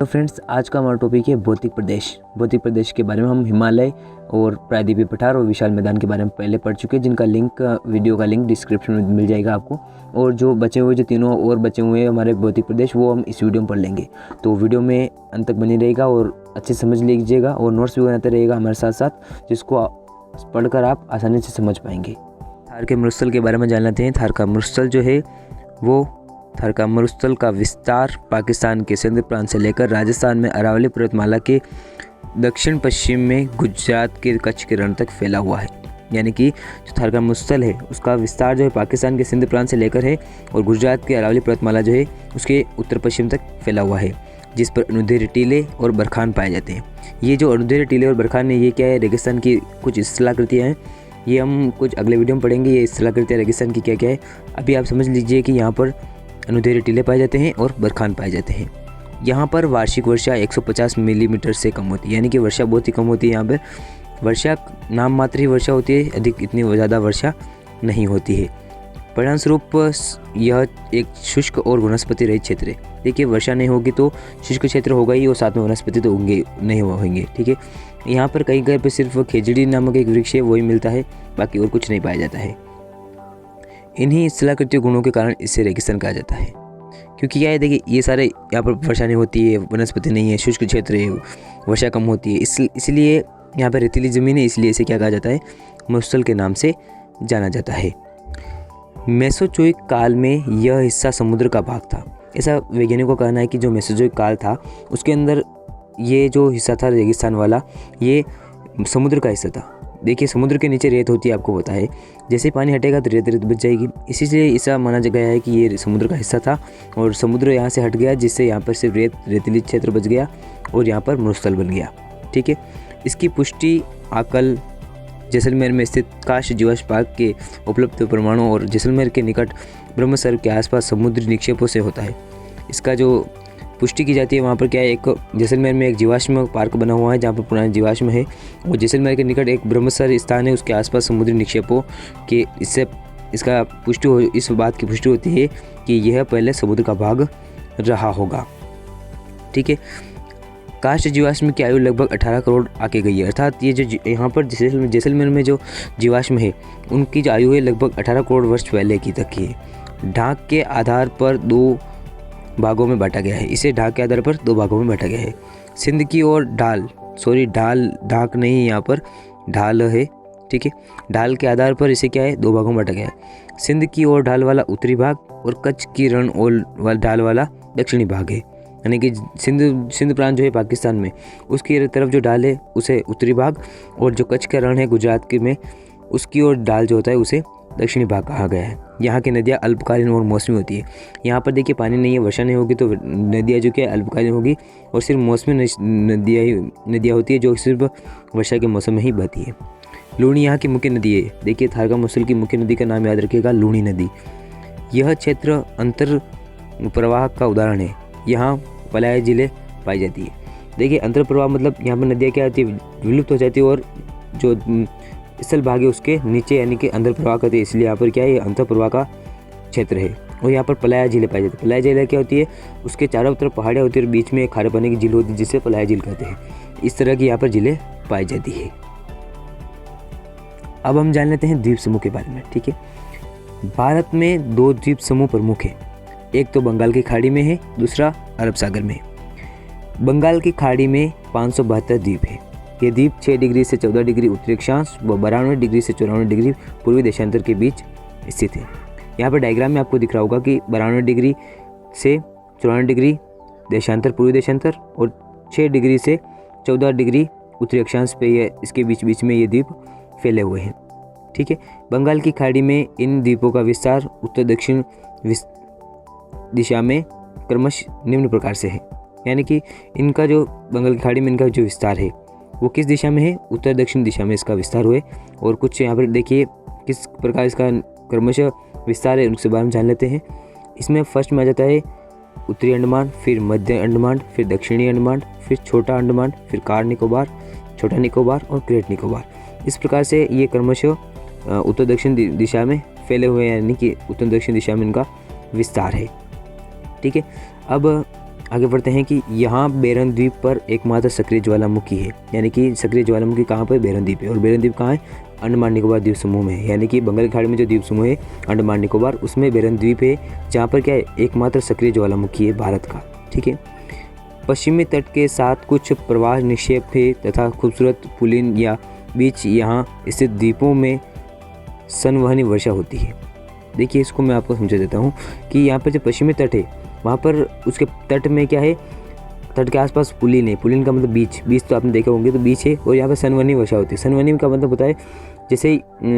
तो फ्रेंड्स, आज का हमारा टॉपिक है भौतिक प्रदेश। भौतिक प्रदेश के बारे में हम हिमालय और प्रायद्वीपीय पठार और विशाल मैदान के बारे में पहले पढ़ चुके हैं, जिनका लिंक वीडियो का लिंक डिस्क्रिप्शन में मिल जाएगा आपको। और जो बचे हुए तीनों और बचे हुए हमारे भौतिक प्रदेश, वो हम इस वीडियो में पढ़ लेंगे। तो वीडियो में अंत तक बनी रहेगा और अच्छे से समझ लीजिएगा और नोट्स भी बनाते रहेगा हमारे साथ साथ, जिसको पढ़कर आप आसानी से समझ पाएंगे। थार के मरुस्थल के बारे में जान लेते हैं। थार का मरुस्थल जो है वो थार का मरुस्थल का विस्तार पाकिस्तान के सिंध प्रांत से लेकर राजस्थान में अरावली पर्वतमाला के दक्षिण पश्चिम में गुजरात के कच्छ के रण तक फैला हुआ है। यानी कि जो थार का मरुस्थल है उसका विस्तार जो है पाकिस्तान के सिंध प्रांत से लेकर है और गुजरात के अरावली पर्वतमाला जो है उसके उत्तर पश्चिम तक फैला हुआ है, जिस पर अनुदैर्ध्य टीले और बरखान पाए जाते हैं। ये जो अनुदैर्ध्य टीले और बरखान है, ये क्या है? रेगिस्तान की कुछ स्थलाकृतियाँ हैं। ये हम कुछ अगले वीडियो में पढ़ेंगे। ये स्थलाकृतियाँ रेगिस्तान की क्या क्या है। अभी आप समझ लीजिए कि यहाँ पर अनुदैर्ध्य टीले पाए जाते हैं और बरखान पाए जाते हैं। यहाँ पर वार्षिक वर्षा 150 मिलीमीटर से कम होती है, यानी कि वर्षा बहुत ही कम होती है। यहाँ पर वर्षा नाम मात्र ही वर्षा होती है, अधिक इतनी ज़्यादा वर्षा नहीं होती है। परिणामस्वरूप यह एक शुष्क और वनस्पति रहित क्षेत्र है। देखिए, वर्षा नहीं होगी तो शुष्क क्षेत्र होगा ही और साथ में वनस्पति तो होंगे नहीं होंगे। ठीक है, यहाँ पर कहीं कहीं पर सिर्फ खेजड़ी नामक एक वृक्ष है, वही मिलता है, बाकी और कुछ नहीं पाया जाता है। इन्हीं स्थलाकृतिक गुणों के कारण इसे रेगिस्तान कहा जाता है। क्योंकि क्या है, देखिए, ये सारे यहाँ पर वर्षा नहीं होती है, वनस्पति नहीं है, शुष्क क्षेत्र है, वर्षा कम होती है, इसलिए यहाँ पर रेतीली ज़मीन है, इसलिए इसे क्या कहा जाता है? मरुस्थल के नाम से जाना जाता है। मेसोजोइक काल में यह हिस्सा समुद्र का भाग था। ऐसा वैज्ञानिकों का कहना है कि जो मेसोजोइक काल था उसके अंदर ये जो हिस्सा था रेगिस्तान वाला, ये समुद्र का हिस्सा था। देखिए, समुद्र के नीचे रेत होती है, आपको पता है। जैसे ही पानी हटेगा तो रेत बच जाएगी, इसीलिए ऐसा माना गया है कि ये समुद्र का हिस्सा था और समुद्र यहाँ से हट गया, जिससे यहाँ पर सिर्फ रेतीली क्षेत्र बच गया और यहाँ पर मरुस्थल बन गया। ठीक है, इसकी पुष्टि आकल जैसलमेर में स्थित काश जीवाश्म पार्क के उपलब्ध परमाणु और जैसलमेर के निकट ब्रह्मसर के आसपास समुद्री निक्षेपों से होता है। इसका जो पुष्टि की जाती है, वहाँ पर क्या है, एक जैसलमेर में एक जीवाश्म पार्क बना हुआ है जहाँ पर पुराने जीवाश्म है, और जैसलमेर के निकट एक ब्रह्मसर स्थान है, उसके आसपास समुद्री निक्षेपों के इसका पुष्टि इस बात की पुष्टि होती है कि यह पहले समुद्र का भाग रहा होगा। ठीक है, काष्ठ जीवाश्म की आयु लगभग 18 करोड़ आके गई है। अर्थात ये जो यहाँ पर जैसलमेर में जो जीवाश्म है उनकी जो आयु है लगभग 18 करोड़ वर्ष पहले की तक की है। ढाक के आधार पर दो भागों में बांटा गया है। इसे ढाक के आधार पर दो भागों में बांटा गया है। सिंध की ओर ढाक नहीं, यहाँ पर ढाल है। ठीक है, ढाल के आधार पर इसे क्या है, दो भागों में बांटा गया है। सिंध की ओर ढाल वाला उत्तरी भाग और कच्छ की रण और ढाल वाला दक्षिणी भाग है। यानी कि सिंध प्रांत जो है पाकिस्तान में, उसकी तरफ जो ढाल है उसे उत्तरी भाग, और जो कच्छ का रण है गुजरात के में, उसकी ओर ढाल जो होता है उसे दक्षिणी भाग कहा गया है। यहाँ की नदियाँ अल्पकालीन और मौसमी होती है। यहाँ पर देखिए, पानी नहीं है, वर्षा नहीं होगी तो नदियाँ जो क्या अल्पकालीन होगी, और सिर्फ मौसमी नदियाँ होती है जो सिर्फ वर्षा के मौसम में ही बहती है। लूणी यहाँ की मुख्य नदी है। देखिए, थार का मरुस्थल की मुख्य नदी का नाम याद रखिएगा, लूणी नदी। यह क्षेत्र अंतर प्रवाह का उदाहरण है। यहाँ पलाय झीलें पाई जाती है। देखिए, अंतर प्रवाह मतलब यहाँ पर नदियाँ क्या होती है, विलुप्त हो जाती है, और जो स्थल भाग है उसके नीचे यानी कि अंतर प्रवाह करती है, इसलिए यहाँ पर क्या है, अंतर प्रवाह का क्षेत्र है। और यहाँ पर पलाया झीलें पाई जाती है। पलाया झीलें क्या होती है, उसके चारों तरफ पहाड़ियाँ होती है और बीच में एक खारे पानी की झील होती है, जिसे पलाया झील कहते हैं। इस तरह की यहाँ पर झीलें पाई जाती है। अब हम जान लेते हैं द्वीप समूह के बारे में। ठीक है, भारत में दो द्वीप समूह प्रमुख है। एक तो बंगाल की खाड़ी में है, दूसरा अरब सागर में। बंगाल की खाड़ी में 572 द्वीप है। ये द्वीप 6 डिग्री से 14 डिग्री उत्तरी अक्षांश व 92 डिग्री से 94 डिग्री पूर्वी देशांतर के बीच स्थित है। यहाँ पर डायग्राम में आपको दिख रहा होगा कि 92 डिग्री से 94 डिग्री देशांतर पूर्वी देशांतर और 6 डिग्री से 14 डिग्री उत्तरी अक्षांश पे ये इसके बीच में ये द्वीप फैले हुए हैं। ठीक है, बंगाल की खाड़ी में इन द्वीपों का विस्तार उत्तर दक्षिण दिशा में क्रमश निम्न प्रकार से है। यानी कि इनका जो बंगाल की खाड़ी में इनका जो विस्तार है वो किस दिशा में है, उत्तर दक्षिण दिशा में इसका विस्तार हुए। और कुछ यहाँ पर देखिए किस प्रकार इसका क्रमशः विस्तार है, उनके बारे में जान लेते हैं। इसमें फर्स्ट में आ जाता है उत्तरी अंडमान, फिर मध्य अंडमान, फिर दक्षिणी अंडमान, फिर छोटा अंडमान, फिर कार निकोबार, छोटा निकोबार और ग्रेट निकोबार। इस प्रकार से ये क्रमशः उत्तर दक्षिण दिशा में फैले हुए हैं, यानी कि उत्तर दक्षिण दिशा में इनका विस्तार है। ठीक है, अब आगे बढ़ते हैं कि यहाँ बेरन द्वीप पर एकमात्र सक्रिय ज्वालामुखी है, यानी कि सक्रिय ज्वालामुखी कहाँ पर, बेरन द्वीप है। और बेरन द्वीप कहाँ है, अंडमान निकोबार द्वीप समूह में है, यानी कि बंगाल की खाड़ी में जो द्वीप समूह है अंडमान निकोबार, उसमें बेरन द्वीप है, जहाँ पर क्या है, एकमात्र सक्रिय ज्वालामुखी है भारत का। ठीक है। पश्चिमी तट के साथ कुछ प्रवाह निक्षेप है तथा खूबसूरत पुलिन या बीच यहाँ स्थित द्वीपों में संवहनी वर्षा होती है। देखिए, इसको मैं आपको समझा देता हूँ कि यहाँ पर जो पश्चिमी तट है वहाँ पर उसके तट में क्या है, तट के आसपास पुलिन है। पुलिन का मतलब बीच, बीच तो आपने देखे होंगे, तो बीच है। और यहाँ पर संवहनी वर्षा होती है। संवहनी का मतलब होता है जैसे ही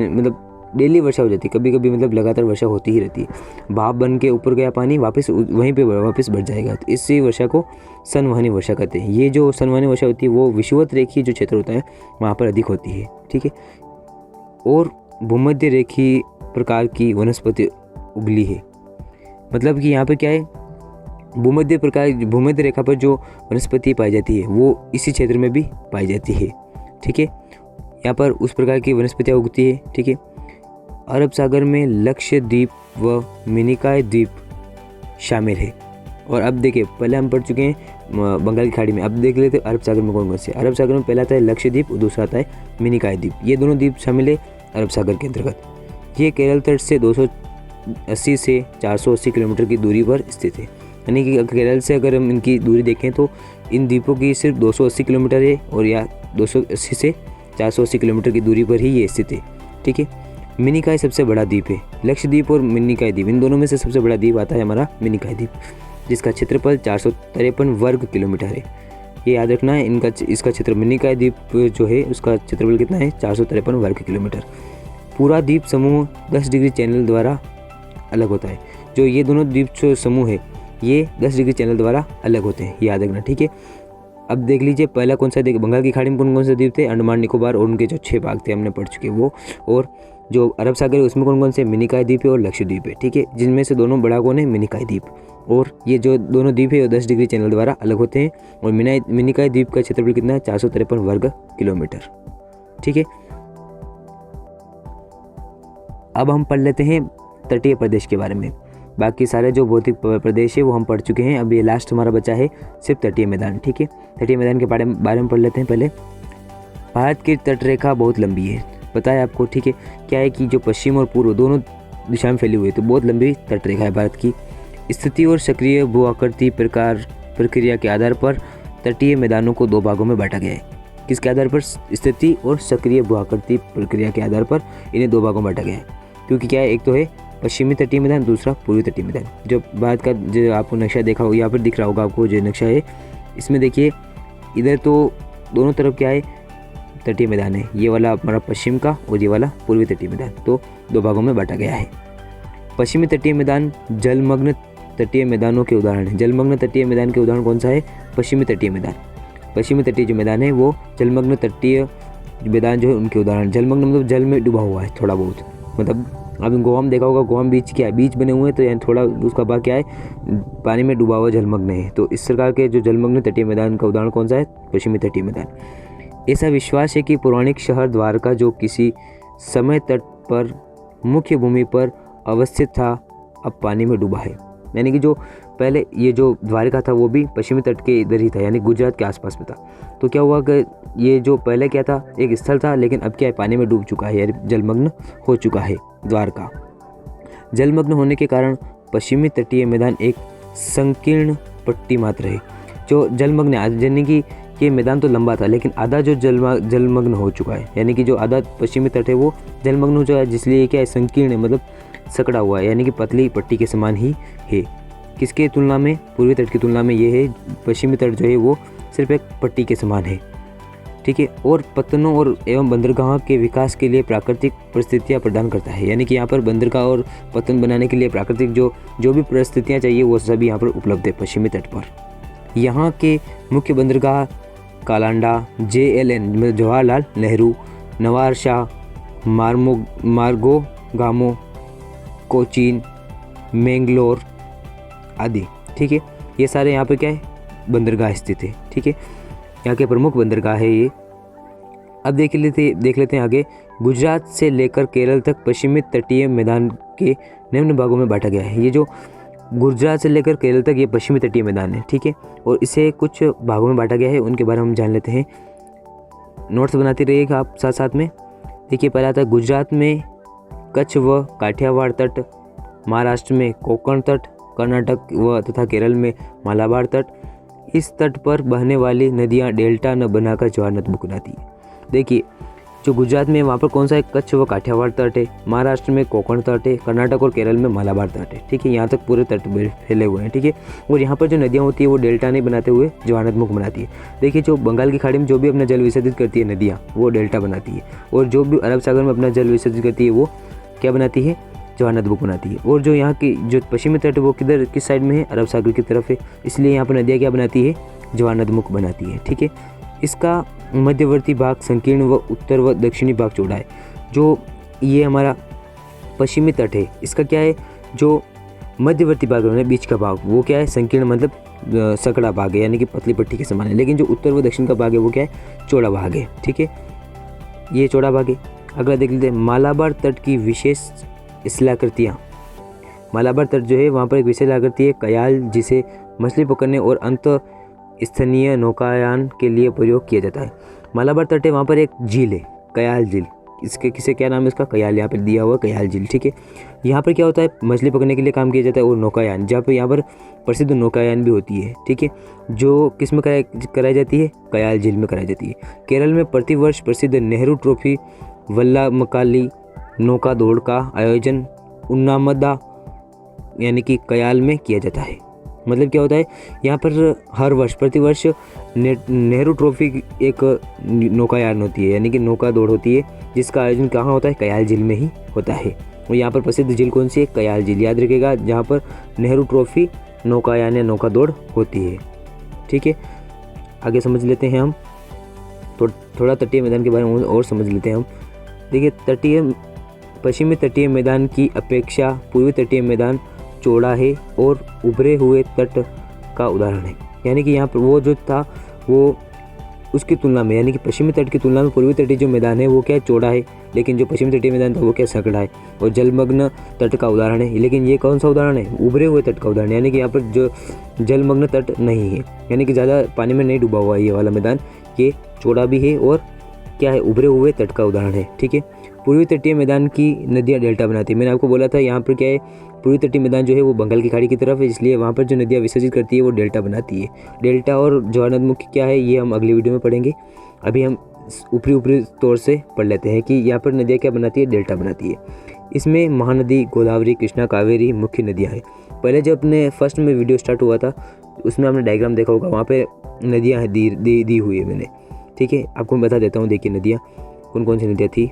मतलब डेली वर्षा हो जाती है, कभी कभी मतलब लगातार वर्षा होती ही रहती है। भाप बन के ऊपर गया पानी, वापस वहीं पे वापस बढ़ जाएगा, तो इससे वर्षा को संवहनी वर्षा कहते हैं। ये जो संवहनी वर्षा होती है वो विषुवत रेखीय जो क्षेत्र होता है वहाँ पर अधिक होती है। ठीक है। और भूमध्य रेखीय प्रकार की वनस्पति उगली है, मतलब कि यहाँ पर क्या है, भूमध्य रेखा पर जो वनस्पति पाई जाती है वो इसी क्षेत्र में भी पाई जाती है। ठीक है। यहाँ पर उस प्रकार की वनस्पतियाँ उगती है। ठीक है। अरब सागर में लक्षद्वीप व मिनिकॉय द्वीप शामिल है। और अब देखिए, पहले हम पढ़ चुके हैं बंगाल की खाड़ी में, अब देख लेते हैं अरब सागर में कौन कौन से। अरब सागर में पहला आता है लक्षद्वीप और दूसरा आता है मिनिकॉय द्वीप। ये दोनों द्वीप शामिल है अरब सागर के अंतर्गत। ये केरल तट से 280 से 480 किलोमीटर की दूरी पर स्थित है, यानी कि केरल से अगर हम इनकी दूरी देखें तो इन द्वीपों की सिर्फ 280 किलोमीटर है, और या 280 से 480 किलोमीटर की दूरी पर ही ये स्थित है। ठीक है। मिनिकॉय सबसे बड़ा द्वीप है। लक्षद्वीप और मिनिकॉय द्वीप, इन दोनों में से सबसे बड़ा द्वीप आता है हमारा मिनिकॉय द्वीप, जिसका क्षेत्रफल 453 वर्ग किलोमीटर है। ये याद रखना है, इसका क्षेत्र, मिनिकॉय द्वीप जो है उसका क्षेत्रफल कितना है, 453 वर्ग किलोमीटर। पूरा द्वीप समूह 10 डिग्री चैनल द्वारा अलग होता है। जो ये दोनों द्वीप समूह है ये 10 डिग्री चैनल द्वारा अलग होते हैं, याद रखना। ठीक है। अब देख लीजिए, पहला कौन सा, देखिए बंगाल की खाड़ी में कौन कौन से द्वीप थे, अंडमान निकोबार और उनके जो 6 भाग थे हमने पढ़ चुके वो। और जो अरब सागर है उसमें कौन कौन से, मिनिकॉय द्वीप है और लक्षद्वीप है। ठीक है। जिनमें से दोनों बड़ा कौन है, मिनिकॉय द्वीप। और ये जो दोनों द्वीप है वो 10 डिग्री चैनल द्वारा अलग होते हैं। और मिनिकॉय द्वीप का क्षेत्रफल कितना है, 453 वर्ग किलोमीटर। ठीक है। अब हम पढ़ लेते हैं तटीय प्रदेश के बारे में। बाकी सारे जो भौतिक प्रदेश है वो हम पढ़ चुके हैं। अब ये लास्ट हमारा बचा है सिर्फ तटीय मैदान। ठीक है। तटीय मैदान के बारे में पढ़ लेते हैं। पहले, भारत की तटरेखा बहुत लंबी है, पता है आपको। ठीक है। क्या है कि जो पश्चिम और पूर्व दोनों दिशा में फैली हुई है, तो बहुत लंबी तटरेखा है भारत की। स्थिति और सक्रिय भू आकृति प्रक्रिया के आधार पर तटीय मैदानों को 2 भागों में बांटा गया है। किसके आधार पर, स्थिति और सक्रिय भू आकृति प्रक्रिया के आधार पर इन्हें 2 भागों में बांटा गया है। क्योंकि क्या है, एक तो है पश्चिमी तटीय मैदान, दूसरा पूर्वी तटीय मैदान। जो भारत का जो आपको नक्शा देखा हो, यहाँ पर दिख रहा होगा आपको जो नक्शा है, इसमें देखिए इधर तो दोनों तरफ क्या है, तटीय मैदान है। ये वाला हमारा पश्चिम का और ये वाला पूर्वी तटीय मैदान, तो 2 भागों में बांटा गया है। पश्चिमी तटीय मैदान जलमग्न तटीय मैदानों के उदाहरण है। जलमग्न तटीय मैदान के उदाहरण कौन सा है, पश्चिमी तटीय मैदान। पश्चिमी तटीय जो मैदान है वो जलमग्न तटीय मैदान जो है उनके उदाहरण। जलमग्न मतलब जल में डूबा हुआ है थोड़ा बहुत, मतलब अब गोवा में देखा होगा, गोवा में बीच क्या है, बीच बने हुए हैं, तो यहाँ थोड़ा उसका भाग क्या है, पानी में डूबा हुआ जलमग्न है। तो इस प्रकार के जो जलमग्न तटीय मैदान का उदाहरण कौन सा है, पश्चिमी तटीय मैदान। ऐसा विश्वास है कि पौराणिक शहर द्वारका जो किसी समय तट पर मुख्य भूमि पर अवस्थित था, अब पानी में डूबा है। यानी कि जो पहले ये जो द्वारका था वो भी पश्चिमी तट के इधर ही था, यानी गुजरात के आसपास में था। तो क्या हुआ कि ये जो पहले क्या था, एक स्थल था, लेकिन अब क्या है, पानी में डूब चुका है, यानी जलमग्न हो चुका है द्वारका। जलमग्न होने के कारण पश्चिमी तटीय मैदान एक संकीर्ण पट्टी मात्र है। जो जलमग्न है, यानी कि ये मैदान तो लंबा था, लेकिन आधा जो जलमग्न हो चुका है, यानी कि जो आधा पश्चिमी तट है वो जलमग्न हो चुका है, जिसलिए क्या है, संकीर्ण है, मतलब सकड़ा हुआ है, यानी कि पतली पट्टी के समान ही है। किसके तुलना में, पूर्वी तट की तुलना में ये है, पश्चिमी तट जो है वो सिर्फ एक पट्टी के समान है। ठीक है। और पत्तनों और एवं बंदरगाह के विकास के लिए प्राकृतिक परिस्थितियाँ प्रदान करता है, यानी कि यहाँ पर बंदरगाह और पत्तन बनाने के लिए प्राकृतिक जो भी परिस्थितियाँ चाहिए वो सभी यहाँ पर उपलब्ध है पश्चिमी तट पर। यहाँ के मुख्य बंदरगाह कालांडा, JLN जवाहरलाल नेहरू, नवार शाह, मार्गो गामो, कोचीन, मैंगलोर आदि। ठीक है। ये सारे यहाँ पे क्या है, बंदरगाह स्थित है। ठीक है। यहाँ के प्रमुख बंदरगाह है ये। अब देख लेते हैं आगे। गुजरात से लेकर केरल तक पश्चिमी तटीय मैदान के निम्न भागों में बांटा गया है। ये जो गुजरात से लेकर केरल तक ये पश्चिमी तटीय मैदान है, ठीक है। और इसे कुछ भागों में बांटा गया है, उनके बारे में हम जान लेते हैं। नोट्स बनाते रहिएगा आप साथ साथ में। देखिए, पहला आता है गुजरात में कच्छ व काठियावाड़ तट, महाराष्ट्र में कोंकण तट, कर्नाटक व तथा केरल में मालाबार तट। इस तट पर बहने वाली नदियाँ डेल्टा न बनाकर ज्वार नद बनाती है। देखिए, जो गुजरात में वहाँ पर कौन सा है, कच्छ व काठियावाड़ तट है, महाराष्ट्र में कोंकण तट है, कर्नाटक और केरल में मालाबार तट है, ठीक है। यहाँ तक पूरे तट फैले हुए हैं, ठीक है। और यहाँ पर जो नदियाँ होती है वो डेल्टा नहीं बनाते हुए ज्वार नद मुख बनाती है। देखिए, जो बंगाल की खाड़ी में जो भी अपना जल विसर्जित करती है नदियाँ, वो डेल्टा बनाती है। और जो भी अरब सागर में अपना जल विसर्जित करती है वो क्या बनाती है, ज्वार नद मुख बनाती है। और जो यहाँ की जो पश्चिमी तट है वो किस साइड में है, अरब सागर की तरफ है, इसलिए यहाँ पर नदियाँ क्या बनाती है, ज्वार नद मुख बनाती है, ठीक है। इसका मध्यवर्ती भाग संकीर्ण व उत्तर व दक्षिणी भाग चौड़ा है। जो ये हमारा पश्चिमी तट है, इसका क्या है, जो मध्यवर्ती भाग है बीच का भाग, वो क्या है, संकीर्ण मतलब सकड़ा भाग है, यानी कि पतली पट्टी के समान है। लेकिन जो उत्तर व दक्षिण का भाग है वो क्या है, चौड़ा भाग है, ठीक है। ये चौड़ा भाग है। अगला देख लेते हैं, मालाबार तट की विशेष शिलाकृतियाँ। मालाबार तट जो है वहाँ पर एक विशेष आकृति है कयाल, जिसे मछली पकड़ने और अंत स्थानीय नौकायान के लिए प्रयोग किया जाता है। मालाबार तट है, वहाँ पर एक झील है, कयाल झील। इसके किसे क्या नाम है इसका, कयाल, यहाँ पर दिया हुआ कयाल झील, ठीक है। यहाँ पर क्या होता है, मछली पकड़ने के लिए काम किया जाता है और नौकायान, जहाँ पर यहाँ पर प्रसिद्ध नौकायान भी होती है, ठीक है। जो किस में कराई जाती है, कयाल झील में कराई जाती है। केरल में प्रतिवर्ष प्रसिद्ध नेहरू ट्रॉफी वल्लामकाली नौका दौड़ का आयोजन उन्नामदा यानी कि कयाल में किया जाता है। मतलब क्या होता है, यहाँ पर हर वर्ष प्रतिवर्ष नेहरू ट्रॉफी एक नौकायान होती है, यानी कि नौका दौड़ होती है, जिसका आयोजन कहाँ होता है, कयाल झील में ही होता है। और यहाँ पर प्रसिद्ध झील कौन सी है, कयाल झील, याद रखिएगा, जहाँ पर नेहरू ट्रॉफी नौकायान या नौका दौड़ होती है, ठीक है। आगे समझ लेते हैं हम थोड़ा तटीय मैदान के बारे में और समझ लेते हैं हम। देखिए, पश्चिमी तटीय मैदान की अपेक्षा पूर्वी तटीय मैदान चौड़ा है और उभरे हुए तट का उदाहरण है। यानी कि यहाँ पर वो जो था वो उसकी तुलना में, यानी कि पश्चिमी तट की तुलना में पूर्वी तटीय जो मैदान है वो क्या चौड़ा है, लेकिन जो पश्चिमी तटीय मैदान था वो क्या सकड़ा है और जलमग्न तट का उदाहरण है। लेकिन ये कौन सा उदाहरण है, उभरे हुए तट का उदाहरण, यानी कि यहाँ पर जो जलमग्न तट नहीं है, यानी कि ज़्यादा पानी में नहीं डूबा हुआ है ये वाला मैदान, ये चौड़ा भी है और क्या है, उभरे हुए तट का उदाहरण है, ठीक है। पूर्वी तटीय मैदान की नदियाँ डेल्टा बनाती है। मैंने आपको बोला था यहाँ पर क्या है, पूर्वी तटीय मैदान जो है वो बंगाल की खाड़ी की तरफ है, इसलिए वहाँ पर जो नदियाँ विसर्जित करती है वो डेल्टा बनाती है। डेल्टा और ज्वार नद मुख क्या है, ये हम अगली वीडियो में पढ़ेंगे। अभी हम ऊपरी तौर से पढ़ लेते हैं कि यहाँ पर नदियाँ क्या बनाती है, डेल्टा बनाती है। इसमें महानदी, गोदावरी, कृष्णा, कावेरी मुख्य नदियाँ हैं। पहले जब अपने फर्स्ट में वीडियो स्टार्ट हुआ था उसमें हमने डायग्राम देखा होगा, वहाँ पर नदियाँ दी हुई है मैंने, ठीक है। आपको मैं बता देता हूँ, देखिए नदियाँ कौन कौन सी नदियाँ थी,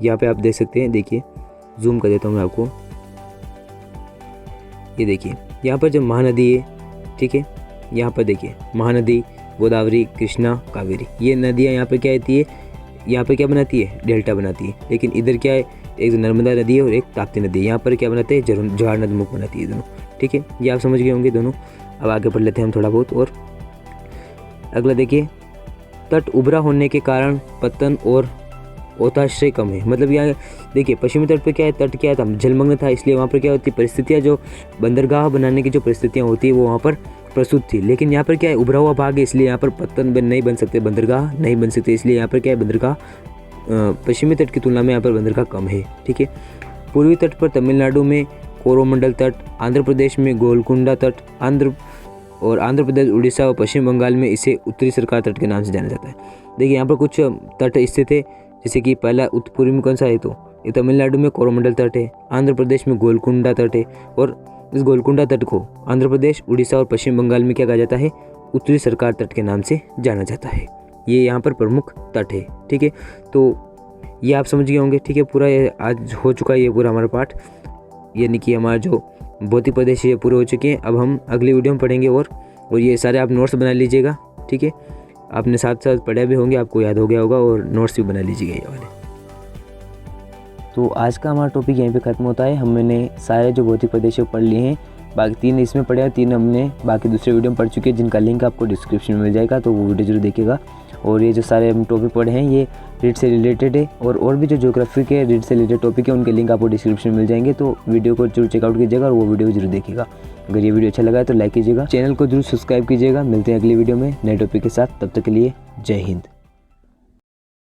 यहाँ पे आप देख सकते हैं। देखिए, जूम कर देता हूँ मैं आपको, ये देखिए यहाँ पर जो महानदी है, ठीक है, यहाँ पर देखिए महानदी, गोदावरी, कृष्णा, कावेरी, ये नदियाँ यहाँ पर क्या होती है, यहाँ पर क्या बनाती है, डेल्टा बनाती है। लेकिन इधर क्या है, एक नर्मदा नदी है और एक ताप्ती नदी है, यहाँ पर क्या बनाते हैं, ज्वार नद मुख बनाती है दोनों, ठीक है। ये आप समझ गए होंगे दोनों। अब आगे पढ़ लेते हैं हम थोड़ा बहुत। और अगला देखिए, तट उभरा होने के कारण पतन और ओताश्रय कम है। मतलब यहाँ देखिए, पश्चिमी तट पे क्या है, तट क्या था, जलमग्न था, इसलिए वहाँ पर क्या होती है, परिस्थितियाँ जो बंदरगाह बनाने की जो परिस्थितियाँ होती है वो वहाँ पर प्रस्तुत थी। लेकिन यहाँ पर क्या है, उभरा हुआ भाग है, इसलिए यहाँ पर पतन नहीं बन सकते, बंदरगाह नहीं बन सकते, इसलिए यहाँ पर क्या है, बंदरगाह पश्चिमी तट की तुलना में यहाँ पर बंदरगाह कम है, ठीक है। पूर्वी तट पर तमिलनाडु में कोरोमंडल तट, आंध्र प्रदेश में गोलकुंडा तट, आंध्र प्रदेश, उड़ीसा और पश्चिम बंगाल में इसे उत्तरी सरकार तट के नाम से जाना जाता है। देखिए, यहाँ पर कुछ तट स्थित है, जैसे कि पहला उत्तर पूर्वी में कौन सा है, तो ये तमिलनाडु में कोरोमंडल तट है, आंध्र प्रदेश में गोलकुंडा तट है, और इस गोलकुंडा तट को आंध्र प्रदेश, उड़ीसा और पश्चिम बंगाल में क्या कहा जाता है, उत्तरी सरकार तट के नाम से जाना जाता है। ये यहाँ पर प्रमुख तट है, ठीक है। तो ये आप समझ गए होंगे, ठीक है। पूरा ये आज हो चुका है, ये पूरा हमारा पाठ, यानी कि हमारा जो भौतिक प्रदेश ये पूरे हो चुके हैं। अब हम अगली वीडियो में पढ़ेंगे और ये सारे आप नोट्स बना लीजिएगा, ठीक है। आपने साथ साथ पढ़े भी होंगे, आपको याद हो गया होगा, और नोट्स भी बना लीजिएगा ये वाले। तो आज का हमारा टॉपिक यहीं पे ख़त्म होता है। हमने सारे जो भौतिक प्रदेश पढ़ लिए हैं, बाकी 3 इसमें पढ़े हैं, 3 हमने बाकी दूसरे वीडियो में पढ़ चुके हैं, जिनका लिंक आपको डिस्क्रिप्शन में मिल जाएगा, तो वो वीडियो जरूर देखिएगा। और ये जो सारे हम टॉपिक पढ़े हैं ये रीड से रिलेटेड है, और भी जो ज्योग्राफी के रीड से रिलेटेड टॉपिक है उनके लिंक आपको डिस्क्रिप्शन में मिल जाएंगे। तो वीडियो को जरूर चेकआउट कीजिएगा और वो वीडियो जरूर देखिएगा। अगर ये वीडियो अच्छा लगा है तो लाइक कीजिएगा, चैनल को जरूर सब्सक्राइब कीजिएगा। मिलते हैं अगली वीडियो में नए टॉपिक के साथ, तब तक के लिए जय हिंद।